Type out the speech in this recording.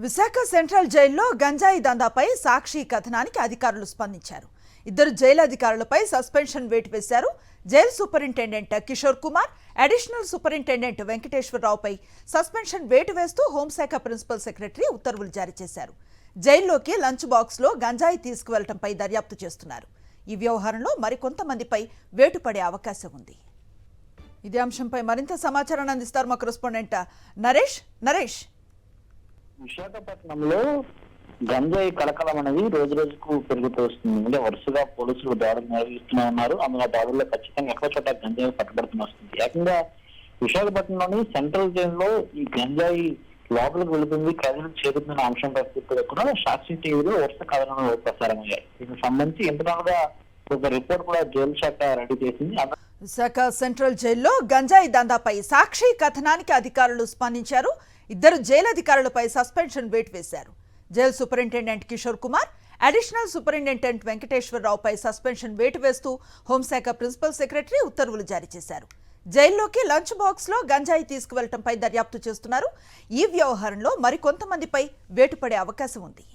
Visakha central జైల్లో గంజాయి దందాపై సాక్షి కథనానికి అధికారులు స్పందించారు. ఇద్దరు జైలు అధికారులపై సస్పెన్షన్ వేటు వేశారు. Jail superintendent Kishore Kumar, additional superintendent వెంకటేశ్వరరావుపై సస్పెన్షన్ వేటు వేస్తూ హోంశాఖ ప్రిన్సిపల్ సెక్రటరీ ఉత్తర్వులు జారీ చేశారు. జైల్లోకి లంచ్ బాక్స్లో గంజాయి తీసుకువెళ్లడంపై దర్యాప్తు చేస్తున్నారు. ఈ వ్యవహారంలో మరికొంతమందిపై వేటు పడే అవకాశం ఉంది. ఇదే అంశంపై మరింత సమాచారాన్ని అందిస్తారు మా కరెస్పాండెంట్ నరేష్. విశాఖపట్నంలో గంజాయి కలకలం అనేది రోజు రోజుకు పెరుగుతూ వస్తుంది. అంటే వరుసగా పోలీసులు దాడులు నిర్వహిస్తూనే ఉన్నారు. అందులో దాడుల్లో ఖచ్చితంగా ఎక్కడో చోట గంజాయి పట్టుబడుతూ వస్తుంది. ఏకంగా విశాఖపట్నంలోని సెంట్రల్ జైల్లో ఈ గంజాయి లోపలికి వెళుతుంది, ప్రజలకు చేరుతున్న అంశంపై కూడా సాక్షి టీవీలో వరుస కథనాలు ప్రసారమయ్యాయి. దీనికి సంబంధించి ఇంతగా ఒక రిపోర్ట్ కూడా జైలు శాఖ రెడీ చేసింది. విశాఖ సెంట్రల్ జైల్లో గంజాయి దందాపై సాక్షి కథనానికి అధికారులు స్పందించారు. ఇద్దరు జైలు అధికారులపై సస్పెన్షన్ వేటు వేశారు. Jail superintendent Kishore Kumar, additional superintendent వెంకటేశ్వరరావుపై సస్పెన్షన్ వేటు వేస్తూ హోంశాఖ ప్రిన్సిపల్ సెక్రటరీ ఉత్తర్వులు జారీ చేశారు. జైల్లోకి లంచ్ బాక్స్లో గంజాయి తీసుకువెళ్లడంపై దర్యాప్తు చేస్తున్నారు. ఈ వ్యవహారంలో మరికొంతమందిపై వేటు పడే అవకాశం ఉంది.